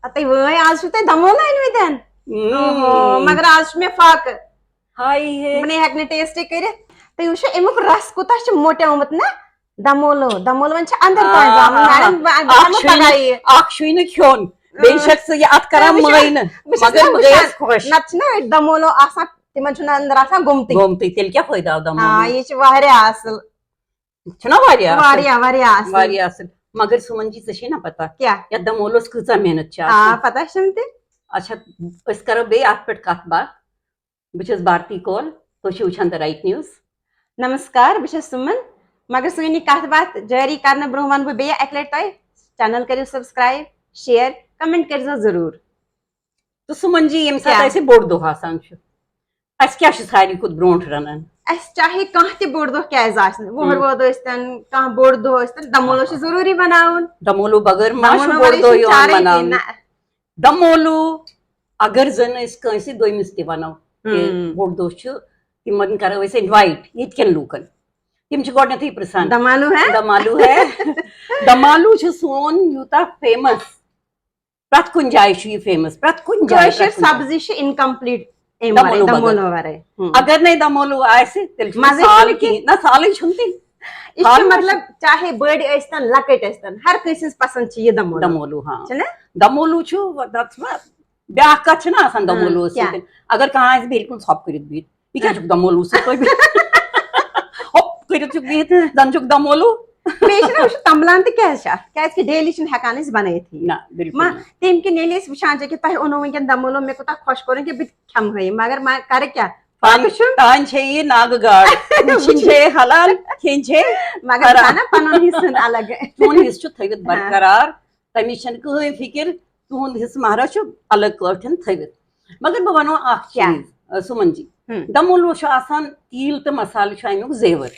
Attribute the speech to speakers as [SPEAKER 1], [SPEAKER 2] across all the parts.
[SPEAKER 1] اتھے وے آج تے دمولو انویدن مگر آج میں فاق
[SPEAKER 2] ہائی ہے
[SPEAKER 1] میں ہیک نہ ٹیسٹ کرت تے وچھ امیک رس کوتا چھ موٹیومت نا دمولو ون چھ اندر تان زامن میڈم پگائی
[SPEAKER 2] اکھ چھوی نہ کھیون بے شک سے یہ ات کران ماین مگر گیس خوش
[SPEAKER 1] نت نا دمولو آسان تمن چھ اندر آسان
[SPEAKER 2] گومتی تیل کیا فائدہ دمولو
[SPEAKER 1] ہاں یہ چھ واریاہ اصل
[SPEAKER 2] چھنا
[SPEAKER 1] واریاہ اصل
[SPEAKER 2] واریاہ اصل مگر سمن جی ژے چھ نا پتہ
[SPEAKER 1] کیا
[SPEAKER 2] یا دمولوس کۭژاہ محنت چھ
[SPEAKER 1] ہاں پتہ چھم تے
[SPEAKER 2] اچھا اس کرو بے ات پٹ کتھ بات بہ چھس بھارتی کول تُہۍ چھِو وٕچھان دی رائٹ نیوز
[SPEAKER 1] نمسکار بہ چھس سمن مگر سٲنۍ یہ کتھ باتھ جاری کرنہٕ برونٛہہ ون بہٕ بیٚیہِ اکہِ لٹہِ تۄہہِ چینل کٔرِو سبسکرایب شیر کمنٹ کٔرزیٚو ضروٗر
[SPEAKER 2] تو سمن جی ییٚمہِ ساتہٕ اَسہِ بوٚڑ دۄہ آسان چھُ اَسہِ کیٛاہ چھُ ساروی کھۄتہٕ برونٛٹھ رنان
[SPEAKER 1] اَسہِ چاہے کانٛہہ تہِ بوٚڑ دۄہ کیازِ آسہِ نہٕ وُہُر ٲسۍتن کانٛہہ بوٚڑ دۄہ ٲسۍتن دمولو چھُ ضروٗری بناوُن
[SPEAKER 2] دمولو بغٲر ما چھُ بوٚڑ دۄہ یِوان مناونہٕ دمولو اگر زن أسۍ کٲنٛسہِ دوٚیمِس تہِ ونو کہِ بوٚڑ دۄہ چھُ تِمن کرو أسۍ اِنوایٹ ییٚتہِ کٮ۪ن لوٗکن تِم چھِ گۄڈٕنیتھٕے پرژھان دمالوٗ ہے دمالوٗ چھُ سون یوٗتاہ فیمس پرٛٮ۪تھ کُنہِ جایہِ چھُ یہِ فیمس پرٛٮ۪تھ کُنہِ جایہِ
[SPEAKER 1] سبزی چھِ انکمپلیٖٹ
[SPEAKER 2] دمولو ورٲے اگر نَے دمولوٗ آسہِ تیٚلہِ چھُنہٕ سال کِہیٖنۍ نہ سالٕے چھُنہٕ تیٚلہِ
[SPEAKER 1] یہ مطلب چاہے بٔڑۍ ٲسۍتن لۄکٕٹۍ ٲسۍتن ہر کٲنٛسہِ ہٕنٛز پسنٛد چھِ یہِ
[SPEAKER 2] دمولوٗ ہاں دمولوٗ چھُ بیٛاکھ کتھ چھِنہ آسان دمولوٗوس سۭتۍ اگر کانٛہہ آسہِ بیٚیہِ کُن ژھۄپہٕ کٔرِتھ بِہِتھ یہِ کیٛاہ چھُکھ دمولوٗ سۭتۍ ہوٚپ کٔرِتھ چھُکھ بِہِتھ زن چھُکھ دمولوٗ
[SPEAKER 1] بیٚیہِ چھِنہ وٕچھ تمبلان تہِ کیازِ چھِ اتھ کیازِ کہِ ڈیلی چھِنہٕ ہٮ۪کان أسۍ بنٲیتھٕے تمہِ کِنۍ ییٚلہِ أسۍ وٕچھان چھِ کہِ تۄہہِ اوٚنوُ ونکیٚن دمولوٗ مےٚ کوٗتاہ خۄش کوٚرُن کہِ بہٕ تہِ کھٮ۪مہٕ ہا مگر کرٕ کیٛاہ
[SPEAKER 2] تانۍ چھے یہِ ناگہٕ گاڈ وٕچھِنۍ چھے حلال کھیٚنۍ چھے
[SPEAKER 1] مگر پنُن حصہٕ الگ
[SPEAKER 2] چون حصہٕ چھُ تھٲوِتھ برقرار تمِچ چھنہٕ کٕہٕنۍ فِکر تُہُنٛد حصہٕ مہراز چھُ الگ پٲٹھۍ تھٲوِتھ مگر بہٕ ونو اکھ چیٖز سُمن جی دمولوٗ چھُ آسان تیٖل تہٕ مسالہٕ چھُ امیُک زیور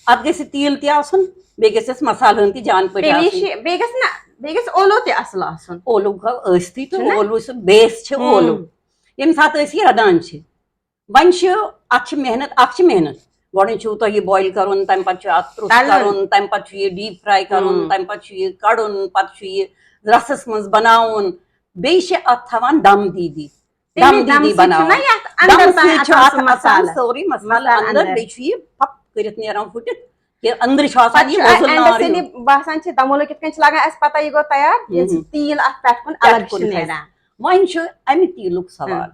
[SPEAKER 2] اتھ گژھِ تیٖل تہِ آسُن بیٚیہِ گژھٮ۪س مسالہٕ ہن تہِ جان پٲٹھۍ آسٕنۍ
[SPEAKER 1] بیٚیہِ گژھِ اولو تہِ اصٕل آسُن
[SPEAKER 2] اولوٗ گوٚو ٲسۍتھٕے تہٕ اولوٗ سُہ بیس چھِ اولوٗ ییٚمہِ ساتہٕ أسۍ یہِ رنان چھِ وۄنۍ چھِ اتھ چھِ محنت اکھ چھِ محنت گۄڈٕنیتھ چھُو تۄہہِ یہِ بویل کرُن تمہِ پتہٕ چھُ اتھ ترُش کرُن تمہِ پتہٕ چھُ یہِ ڈیٖپ فراے کرُن تمہِ پتہٕ چھُ یہِ کڑُن پتہٕ چھُ یہِ رسس منٛز بناوُن بیٚیہِ چھِ اتھ تھاوان دم دیٖدی بناوان سورُے مسالہٕ اندر بیٚیہِ چھُ یہِ پھپ کٔرِتھ نیران پھُٹِتھ کہِ أنٛدرٕ چھُ آسان یہِ
[SPEAKER 1] باسان چھِ دمولوٗ کِتھ کٔنۍ چھِ لگان اسہِ پتہ یہِ گوٚو تیار تیٖل اتھ پٮ۪ٹھ کُن الگ چھُ نیران
[SPEAKER 2] وۄنۍ چھُ امہِ تیٖلُک سوال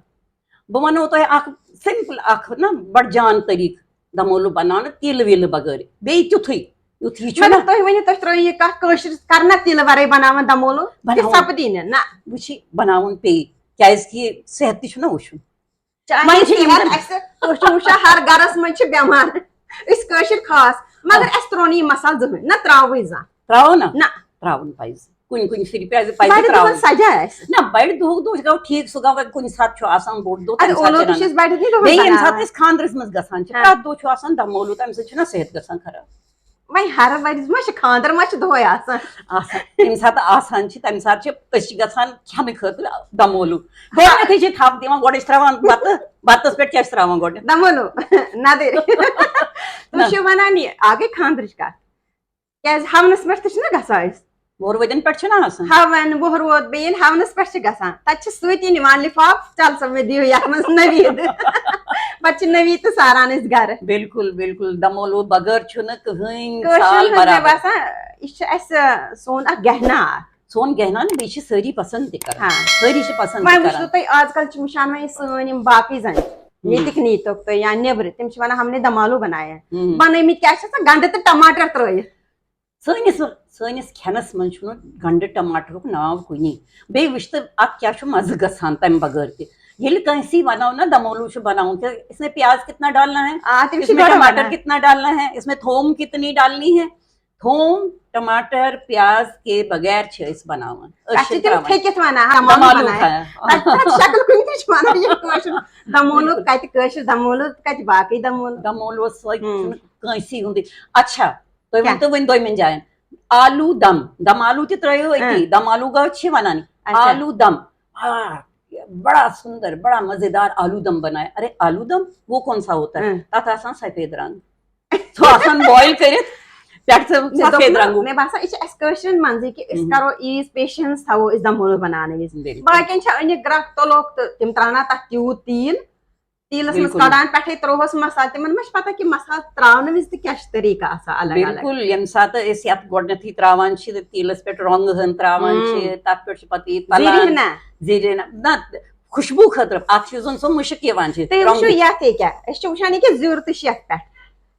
[SPEAKER 2] بہٕ ونو تۄہہِ اکھ سمپل اکھ نا بڑٕ جان طریٖقہٕ دمولوٗ بناونہٕ تیٖلہٕ ویٖلہٕ بغٲر بیٚیہِ تیُتھُے یُتھ یہِ چھُ
[SPEAKER 1] تُہۍ ؤنِو تُہۍ ترٲیِو یہِ کتھ کٲشِر کرنا تیٖلہٕ ورٲے بناوان دمولوٗ سپدی نہٕ نہ
[SPEAKER 2] وٕچھ یہِ بناوُن پیٚیہِ کیازِ کہِ صحت تہِ چھُنہ وٕچھُن
[SPEAKER 1] وٕچھان ہر گرس منٛز چھِ بٮ۪مار أسۍ کٲشِر خاص مگر اسہِ ترٛوو نہٕ یہِ مسالہٕ زٕہٕنۍ نہ تراوٕے زانٛہہ
[SPEAKER 2] تراوو نہ تراوُن پزِ کُنہِ کُنہِ پھِرِ پزِ تراوُن نہ بڑِ دۄہُک دۄہ گوٚو ٹھیٖک سُہ گوٚو کُنہِ ساتہٕ چھُ آسان بوٚڑ دۄہ بیٚیہِ ییٚمہِ ساتہٕ أسۍ خاندرس منٛز گژھان چھِ پرٛٮ۪تھ دۄہ چھُ آسان دمولوٗ تمہِ سۭتۍ چھُنہ صحت گژھان خراب
[SPEAKER 1] وۄنۍ ہر ؤرِیِس ما چھِ خاندر ما چھِ دۄہے آسان
[SPEAKER 2] ییٚمہِ ساتہٕ آسان چھِ تمہِ ساتہٕ چھِ أسۍ چھِ گژھان کھٮ۪نہٕ خٲطرٕ دمولوٗ گۄڈٕنیتھٕے چھِ تھپھ دِوان گۄڈٕ ٲسۍ تراوان بتہٕ بتس پٮ۪ٹھ کیاہ چھِ تراوان گۄڈٕ
[SPEAKER 1] دمولوٗ نظر تُہۍ چھِو ونان یہِ اکھ گٔے خاندرٕچ کتھ کیازِ ہونس پٮ۪ٹھ تہِ چھِنہ گژھان أسۍ
[SPEAKER 2] وُہروٲدین پٮ۪ٹھ چھُنہ آسان
[SPEAKER 1] ہون وُہروود بیٚیہِ ییٚلہِ ہونس پٮ۪ٹھ چھِ گژھان تتہِ چھِ سۭتی نِوان لِفاف چل سا مےٚ دِیِو یتھ منٛز نٔویٖد پتہٕ چھِ نٔویٖد تہِ ساران أسۍ گرٕ
[SPEAKER 2] بالکل بالکل دمولوٗ بغٲر چھُنہٕ کٕہٕنۍ
[SPEAKER 1] مےٚ باسان یہِ چھُ اسہِ سون اکھ گہنا
[SPEAKER 2] سون گہنا نہٕ بیٚیہِ چھِ سٲری پسنٛد تہِ کران سٲری چھِ پسنٛد
[SPEAKER 1] وۄنۍ وٕچھِو تُہۍ آز کل چھِ وٕچھان وۄنۍ سٲنۍ یِم باقٕے زنہِ ییٚتِکۍ نیٖتُک تُہۍ یا نیبرٕ تِم چھِ ونان ہم نے دمالوٗ بنایا بنٲومٕتۍ کیاہ چھِ آسان گنڈٕ تہٕ ٹماٹر ترٲیِتھ
[SPEAKER 2] سٲنِس کھٮ۪نس منٛز چھُنہٕ گنڈٕ ٹماٹرُک ناو کُنی بیٚیہِ وٕچھ تہٕ اتھ کیاہ چھُ مزٕ گژھان تمہِ بغٲر تہِ ییٚلہِ کٲنٛسی ونو نا دمولوٗ چھُ بناوُن اس میں پیاز کتنا ڈالنا ہے اس میں ٹماٹر کتنا ڈالنا ہے اس میں تھوم کتنی ڈالنی ہے تھوم ٹماٹر پیاز کے بغیر چھِ أسۍ بناوان دمولوٗوس سۭتۍ چھُنہٕ کٲنٛسی ہُنٛدُے اچھا تُہۍ ؤنۍتو وۄنۍ دوٚیمِن جاین آلوٗ دم دمالوٗ تہِ ترٲیِو أتی دمالوٗ گوٚو چھِ ونان آلوٗ دم بڑا سُندر بڑا مزیدار آلوٗ دم بنایا ارے آلوٗ دم وہ کون سا ہوتا ہے تتھ آسان سفید رنگ سُہ آسان بویل کٔرِتھ سفید رنگ
[SPEAKER 1] مےٚ باسان یہِ چھِ اَسہِ کٲشرٮ۪ن منٛزٕے کہِ أسۍ کرو ایٖژ پیشنس تھاوو أسۍ دمولو بناونہٕ وِزِ باقین چھِ أنِکھ گرٛکھ تُلوکھ تہٕ تِم تراوناو تتھ تیوٗت تیٖل تیٖلس منٛز کڑان پٮ۪ٹھے تروہوس مسالہٕ تِمن ما چھِ پتہ کہِ مسالہٕ تراونہٕ وِزِ تہِ کیاہ چھُ طریٖقہٕ آسان الگ الگ
[SPEAKER 2] بالکل ییٚمہِ ساتہٕ أسۍ یتھ گۄڈٕنیتھٕے تراوان چھِ تیٖلس پٮ۪ٹھ رۄنٛگہٕ ہن تراوان چھِ تتھ پٮ۪ٹھ چھِ پتہٕ یہِ تلان زیٖرِنہ نہ خوشبوٗ خٲطرٕ اتھ چھُ زن سُہ مُشک یِوان چھِ
[SPEAKER 1] تُہۍ وٕچھِو یتھ ییٚکیاہ أسۍ چھِ وٕچھان ییٚکیاہ زیُر تہِ چھِ یتھ پٮ۪ٹھ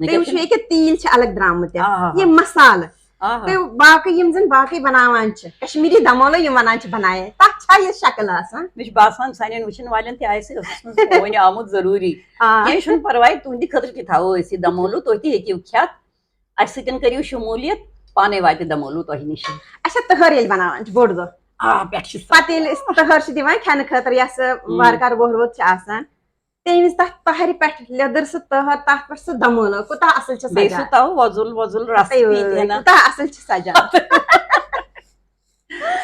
[SPEAKER 1] تُہۍ وٕچھِو ییٚکیاہ تیٖل چھِ الگ درامُت یہِ مسالہٕ تہٕ باقٕے یِم زن باقٕے بناوان چھِ کشمیٖری دمولو یِم ونان چھِ بنایے تتھ چھا یہِ شکٕل آسان
[SPEAKER 2] مےٚ چھُ باسان سانٮ۪ن وٕچھن والٮ۪ن تہِ آسہِ ٲسس منٛز وۄنۍ آمُت ضروٗری کینٛہہ چھُنہٕ پرواے تُہنٛدِ خٲطرٕ تہِ تھاوو أسۍ یہِ دمولو تُہۍ تہِ ہیٚکِو کھٮ۪تھ اسہِ سۭتۍ کٔرِو شموٗلیت پانے واتہِ دمولو تۄہہِ نِش
[SPEAKER 1] اچھا تٔہر ییٚلہِ بناوان چھِ بوٚڑ دۄہ
[SPEAKER 2] پٮ۪ٹھ چھِ
[SPEAKER 1] پتہٕ ییٚلہِ أسۍ تٔہر چھِ دِوان کھٮ۪نہٕ خٲطرٕ یۄس وارٕ کارٕ وۄہ روٚد چھِ آسان تمہِ وِزِ تتھ تٔہرِ پٮ۪ٹھ لیٚدٕر سُہ تٔہر تتھ پٮ۪ٹھ سُہ دمولو کوٗتاہ اصٕل چھُ سجان
[SPEAKER 2] وۄزُل وۄزُل رس
[SPEAKER 1] کوٗتاہ اصٕل چھُ سجان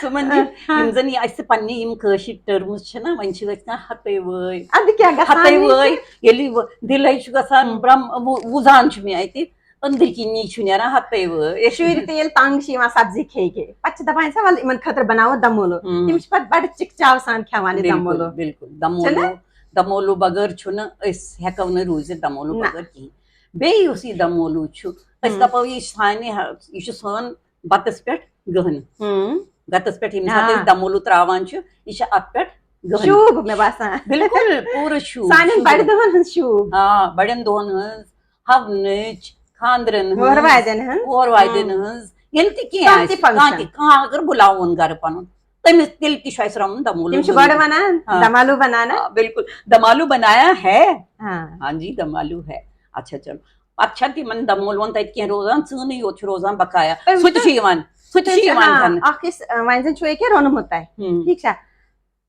[SPEAKER 2] سُمن جی یِم زن یہِ اَسہِ پننہِ یِم کٲشِر ٹٔرمٕز چھِنہ وۄنۍ چھِ گژھان ہتے وٲے
[SPEAKER 1] ادٕ کیٛاہ
[SPEAKER 2] ہتے وٲے ییٚلہِ دِلے چھُ گژھان وُزان چھُ مےٚ اَتہِ أنٛدٕرۍ کِنی چھُ نیران ہتے وٲے
[SPEAKER 1] شُرۍ تہِ ییٚلہِ تنٛگ چھِ یِوان سبزی کھیٚیہِ پتہٕ چھِ دپان سا وَلہٕ یِمن خٲطرٕ بناوو دمولو تِم چھِ پتہٕ بڑٕ چِکچاو سان کھٮ۪وان یہِ دمولو
[SPEAKER 2] بالکل دمولو بغٲر چھُنہٕ أسۍ ہٮ۪کو نہٕ روٗزِتھ دمولو بغٲر کِہینۍ بیٚیہِ یُس یہِ دمولو چھُ أسۍ دپو یہِ چھُ سانہِ یہِ چھُ سون بتس پٮ۪ٹھ گٔہنہٕ بتس پٮ۪ٹھ ییٚمہِ ساتہٕ أسۍ دمولو تراوان چھِ یہِ چھِ اتھ پٮ۪ٹھ
[SPEAKER 1] شوٗب مےٚ باسان
[SPEAKER 2] بالکل پوٗرٕ شوٗب
[SPEAKER 1] سانٮ۪ن بڑِ دۄہن ہٕنٛز شوٗب
[SPEAKER 2] بڑٮ۪ن دۄہن ہٕنٛز ہونٕچ خانٛدرن
[SPEAKER 1] وٲر
[SPEAKER 2] وادٮ۪ن ہٕنٛز ییٚلہِ تہِ کینٛہہ آسہِ کانٛہہ اگر بُلاوُن گرٕ پنُن تٔمِس تیٚلہِ تہِ چھُ اَسہِ رَنُن دمولو بالکل دمالو بنایا ہے ہاں جی دمالو ہے اچھا چلو پتہٕ چھا تِمن دمولون تتہِ کینٛہہ روزان ژٕنٕے یوت چھُ روزان بقایا سُہ تہِ چھُ یِوان
[SPEAKER 1] اکھ وۄنۍ زن چھُ ییٚکیاہ روٚنمُت تۄہہِ ٹھیٖک چھا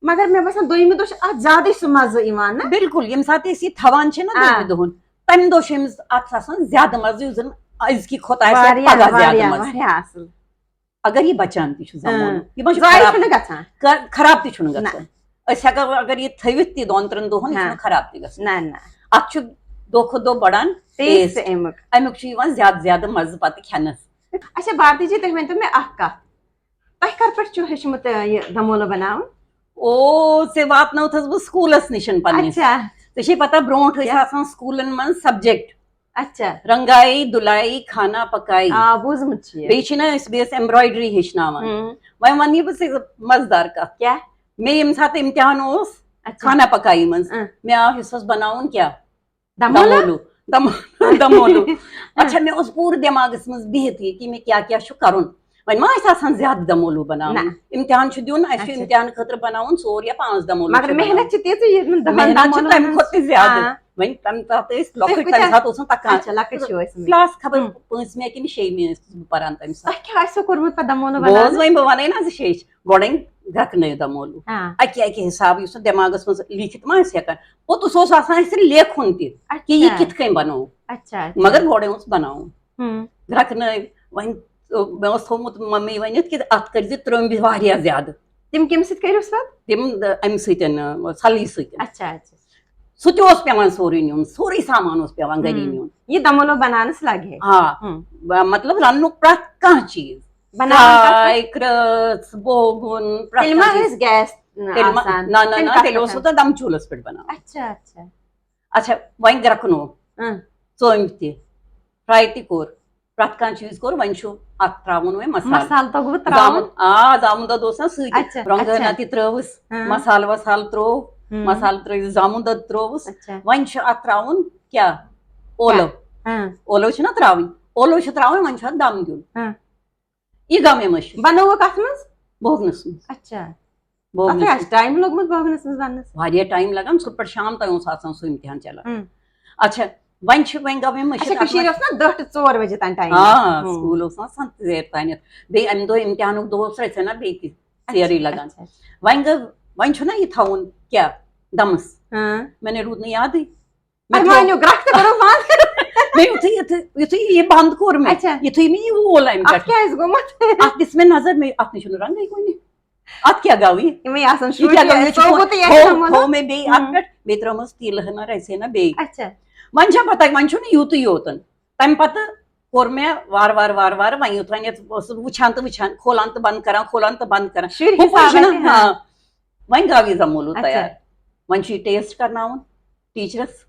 [SPEAKER 1] مگر مےٚ باسان دوٚیمہِ دۄہ چھُ اتھ زیادٕے سُہ مزٕ یِوان نہ
[SPEAKER 2] بالکل ییٚمہِ ساتہٕ أسۍ یہِ تھاوان چھِ نہ دوٚیمہِ دۄہن تمہِ دۄہ چھُ أمِس اتھ آسان زیادٕ مزٕ یُس زن أزکہِ کھۄتہٕ
[SPEAKER 1] آسہِ
[SPEAKER 2] اگر یہِ بچان تہِ چھُ خراب تہِ چھُنہٕ گژھان أسۍ ہٮ۪کو اگر یہِ تھٲوِتھ تہِ 2-3 دۄہن یہِ چھُنہٕ خراب تہِ گژھان اتھ چھُ دۄہ کھۄتہٕ دۄہ بڑان امیُک چھُ یِوان زیادٕ زیادٕ مزٕ پتہٕ کھٮ۪نس
[SPEAKER 1] اچھا بھارتی جی تُہۍ ؤنۍتو مےٚ اکھ کتھ تۄہہِ کر پٮ۪ٹھ چھُو ہیٚچھمُت یہِ دمولو بناوُن
[SPEAKER 2] ژےٚ واتنٲوتھس بہٕ سکوٗلس نِش پننِس ژےٚ چھے پتہ برونٛٹھ ٲسۍ آسان سکوٗلن منٛز سبجیکٹ
[SPEAKER 1] اچھا
[SPEAKER 2] رنگائی دُلائی کھانا پکائی
[SPEAKER 1] بوٗزمُت چھُ
[SPEAKER 2] بیٚیہِ چھِ نہ أسۍ بیٚیہِ ٲسۍ ایمبراڈری ہیٚچھناوان وۄنۍ ونہٕ بہٕ ژےٚ مزٕدار کتھ
[SPEAKER 1] کیٛاہ
[SPEAKER 2] مےٚ ییٚمہِ ساتہٕ امتحان اوس کھانا پکائی منٛز مےٚ آو حِصس بناوُن کیٛاہ دمولو اچھا مےٚ اوس پوٗرٕ دٮ۪ماغس منٛز بِہِتھ یہِ کہِ مےٚ کیٛاہ کیٛاہ چھُ کرُن وۄنۍ ما آسہِ آسان زیادٕ دمولو بناوُن امتحان چھُ دیُن اَسہِ چھُ امتحان خٲطرٕ بناوُن 4 یا 5 دمولو
[SPEAKER 1] محنت چھِ
[SPEAKER 2] تمہِ کھۄتہٕ تہِ زیادٕ وۄنۍ تمہِ ساتہٕ ٲسۍ لۄکٕٹۍ تمہِ ساتہٕ اوس نہٕ تکان کلاس خبر 5مہِ کِنہٕ 6مہِ ٲسٕس بہٕ پران تمہِ ساتہٕ بوز وۄنۍ بہٕ ونے نا زِ ہیٚچھ گۄڈٕ گرٛکنٲیِو دمولو اکہِ اکہِ حساب یُس نہٕ دٮ۪ماغس منٛز لیٖکھِتھ ما ٲسۍ ہٮ۪کان پوٚتُس اوس آسان اَسہِ لیکھُن تہِ کہِ یہِ کِتھ کٔنۍ بنوو مگر گۄڈے اوس بناوُن گرٛکنٲیِو وۄنۍ مےٚ اوس تھوٚومُت ممی ؤنِتھ کہِ اتھ کٔرۍ زِ ترٛٲمبہِ واریاہ زیادٕ
[SPEAKER 1] تِم کمہِ سۭتۍ کٔرِوس
[SPEAKER 2] تِم امہِ سۭتۍ سَلہٕ سۭتۍ سُہ تہِ اوس پیٚوان سورُے نیُن سورُے سامان اوس پیٚوان گری نیُن
[SPEAKER 1] یہِ دمولو بناونس لگہِ
[SPEAKER 2] مطلب رننُک پرٛٮ۪تھ کانٛہہ چیٖز چاے کرٛٲژ بوگُن نہ تیٚلہِ اوسوٕ تۄہہِ دم چوٗلس پٮ۪ٹھ بناوُن اچھا وۄنۍ گرٛکنوو ژٲنٛگۍ تہِ فراے تہِ کوٚر پرٛٮ۪تھ کانٛہہ چیٖز کوٚر وۄنۍ چھُ اتھ تراوُن وۄنۍ مسالہٕ زامُت دۄد اوس نا سۭتۍ رۄنٛگہٕ تہِ ترٲوٕس مسالہٕ وسالہٕ تروو مسالہٕ ترٲوِتھ زامُت دۄد ترووُس وۄنۍ چھُ اتھ تراوُن کیٛاہ ٲلو چھِنہ تراوٕنۍ ٲلو چھِ تراوٕنۍ وۄنۍ چھُ اتھ دم دیُن یہِ گوٚو مےٚ مٔشِد بوگنس منٛز واریاہ ٹایم لگان صبح پٮ۪ٹھ شام تام اوس آسان سُہ امتحان چلان اچھا وۄنۍ گوٚو مےٚ مٔشِد سکوٗل اوس نا آسان ژیر تانٮ۪تھ بیٚیہِ امہِ دۄہ امتحانُک دۄہ اوس رژھِ ہنا بیٚیہِ تہِ ژیرٕے لگان وۄنۍ چھُنہ یہِ تھاوُن کیٛاہ دمس مےٚ نے روٗد نہٕ یادٕے یُتھُے یہِ بنٛد کوٚر مےٚ یُتھُے مےٚ یہِ وول امہِ پٮ۪ٹھ اتھ دِژ مےٚ نظر اتھ نَے چھُنہٕ رنٛگٕے کُنہِ اتھ کیٛاہ گوٚو یہِ تھوٚو مےٚ بیٚیہِ اتھ پٮ۪ٹھ بیٚیہِ ترٲومٕژ تیٖلہٕ ہنا رژھِ ہنا بیٚیہِ وۄنۍ چھا پتہ وۄنۍ چھُنہٕ یوٗتٕے یوت تمہِ پتہٕ کوٚر مےٚ وارٕ وارٕ وارٕ وارٕ وۄنۍ یوٚتانۍ ٲسٕس وٕچھان تہٕ وٕچھان کھولان تہٕ بنٛد کران کھولان تہٕ بنٛد کران ہاں وۄنۍ گوٚو یہِ دمولوٗ تیار وۄنۍ چھُ یہِ ٹیسٹ کرناوُن ٹیٖچرس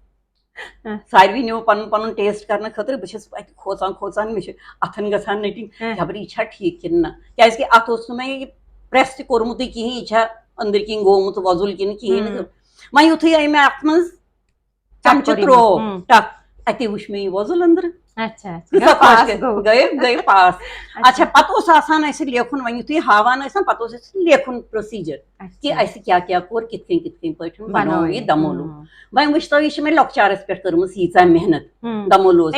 [SPEAKER 2] ساروی نیوٗ پنُن پنُن ٹیسٹ کرنہٕ خٲطرٕ بہٕ چھَس اَتہِ کھوژان مےٚ چھُ اَتھن گژھان نٔٹِنۍ خبر یہِ چھا ٹھیٖک کِنہٕ نہ کیازِ کہِ اَتھ اوس نہٕ مےٚ یہِ پریس تہِ کوٚرمُتٕے کِہینۍ یہِ چھا أنٛدٕرۍ کِنۍ گوٚمُت وۄزُل کِنہٕ کِہینۍ نہٕ وۄنۍ یِتھُے أمۍ مےٚ اَتھ منٛز چمچہٕ تروو ٹک اَتے وٕچھ مےٚ یہِ وۄزُل أنٛدرٕ گٔے پاس اچھا پَتہٕ اوس آسان اَسہِ لیکھُن وۄنۍ یِتھُے ہاوان ٲسۍ نہ پَتہٕ اوس اَسہِ لیکھُن پروسیٖجر کہِ اَسہِ کیاہ کیاہ کوٚر کِتھ کٔنۍ پٲٹھۍ بَنوو یہِ دمولوٗ وۄنۍ وٕچھ تو یہِ چھِ مےٚ لۄکچارَس پٮ۪ٹھ کٔرمٕژ ییٖژاہ محنت دمولوٗوَس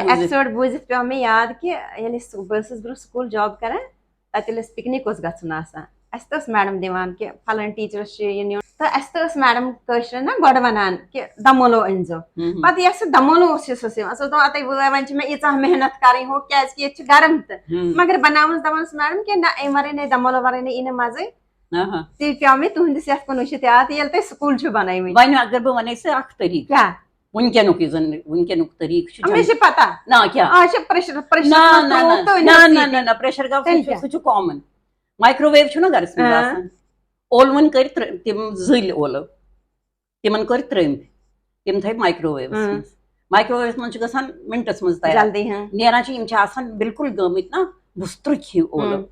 [SPEAKER 1] ایپسوڈ بوٗزِتھ پیٚو مےٚ یاد کہِ ییٚلہِ بہٕ ٲسٕس برونٛہہ سکوٗل جاب کران تَتہِ ییٚلہِ اَسہِ پِکنِک اوس گژھُن آسان اَسہِ تہِ ٲس میڈم دِوان کہِ پھلٲنۍ ٹیٖچرَس چھُ یہِ نیُن تہٕ اَسہِ تہِ ٲس میڈم کٲشرٮ۪ن نہ گۄڈٕ وَنان کہِ دمولوٗ أنۍزیو پَتہٕ یۄس سُہ دمولوٗ اوس یُس یِوان سُہ اوس دَپان اَتے وۄنۍ چھِ مےٚ ییٖژاہ محنت کَرٕنۍ ہُہ کیازِ کہِ ییٚتہِ چھُ گرم تہٕ مگر بَناوَس دَپانَس میڈم کہِ نہ اَمہِ وَرٲے نَے دمولوٗ وَرٲے نَے یی نہٕ مَزٕے تہِ پیٚو مےٚ تُہٕنٛدِس یَتھ کُن وٕچھِتھ یاد ییٚلہِ تُہۍ سکوٗل چھِو بَنٲومٕتۍ
[SPEAKER 2] وۄنۍ اگر بہٕ وَنے ژےٚ اکھ طریٖقہٕ
[SPEAKER 1] کیاہ
[SPEAKER 2] وٕنکیٚنُک یُس زَن وٕنکیٚنُک طریٖقہٕ چھُ
[SPEAKER 1] مےٚ چھِ پَتہ
[SPEAKER 2] نہ کیاہ نہ پریشر گاو سُہ چھُ کامن مایکروویو چھُنہ گرس منٛز آسان اولوَن کٔرۍ تِم زٕلۍ اولو تِمن کٔرۍ ترٛٲمۍ تِم تھٲے مایکروویوَس منٛز مایکروویوَس منٛز چھُ گژھان مِنٹس منٛز تیار نیران چھِ یِم چھِ آسان بِلکُل گٔمٕتۍ نا وُسترٕکۍ ہِوۍ اولو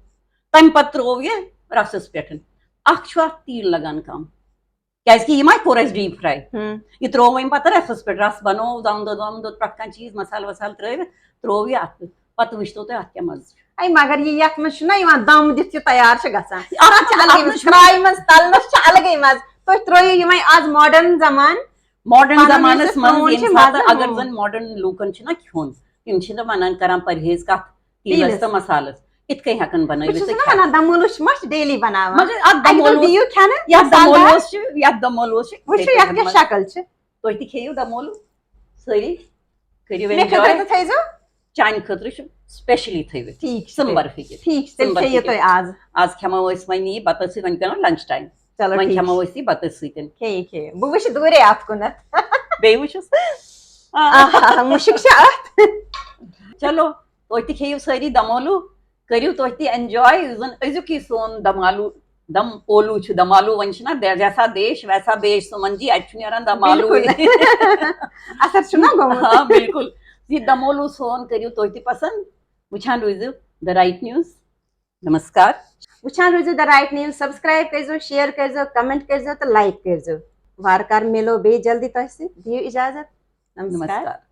[SPEAKER 2] تَمہِ پَتہٕ تروو یہِ رَسس پٮ۪ٹھ اکھ چھُ اَتھ تیٖل لگان کَم کیازِ کہِ یہِ ما کوٚر اَسہِ ڈیٖپ فرٛاے یہِ تروو وۄنۍ پَتہٕ رَسس پٮ۪ٹھ رَس بَنوو دم دۄد پرٛٮ۪تھ کانٛہہ چیٖز مصالہٕ وصالہٕ ترٲوِتھ تروو یہِ اَتھٕ پَتہٕ وٕچھتو تُہۍ اَتھ کیاہ مَزٕ چھُ
[SPEAKER 1] مگر یہِ یَتھ منٛز چھُنہ یِوان دم دِتھ یہِ تیار چھُ گژھان فرٛاے منٛز تَلنَس چھُ الگٕے مَزٕ تُہۍ ترٲیِو یِمے آز ماڈٲرٕن زمانہٕ
[SPEAKER 2] ماڈٲرٕن زمانَس منٛز اگر زَن ماڈٲرٕن لوٗکن چھُنہ کھیوٚن تِم چھِنہٕ وَنان کران پرہیز کَتھ تیٖلَس تہٕ مَسالَس یِتھ کٔنۍ ہٮ۪کان بَنٲوِتھ
[SPEAKER 1] شکل چھِ
[SPEAKER 2] تُہۍ تہِ کھیٚیِو دمولوٗ سٲری کٔرِو اٮ۪نجاے چانہِ خٲطرٕ چھُ سپیشلی تھٲوِتھ سمبر ہیٚکہِ آز کھٮ۪مو أسۍ وۄنۍ یہِ بَتَس سۭتۍ وۄنۍ پیٚوان لنچ ٹایم وۄنۍ کھٮ۪مو أسۍ یہِ بَتَس سۭتۍ بیٚیہِ وٕچھُس چلو تُہۍ تہِ کھیٚیِو سٲری دمولوٗ کٔرِو تُہۍ تہِ اٮ۪نجاے یُس زَن أزیُک یہِ سون دمالوٗ دم اولوٗ چھُ دمالوٗ وۄنۍ چھُنہ جیسا دیش ویسا بیش سُمن جی اَتہِ چھُ نیران دمالوٗ ہاں بِلکُل یہِ دمولوٗ سون کٔرِو تُہۍ تہِ پسنٛد وٕچھان روٗزِو د رایٹ نِوٕز نمسکار
[SPEAKER 1] وٕچھان روٗزِو د رایٹ نِوٕز سبسکرایب کٔرزیٚو شِیر کٔرزیٚو کمنٹ کٔرزیٚو تہٕ لایک کٔرزیٚو وارٕ کارٕ مِلو بیٚیہِ جلدی تۄہہِ سۭتۍ دِیِو اِجازت نمسکار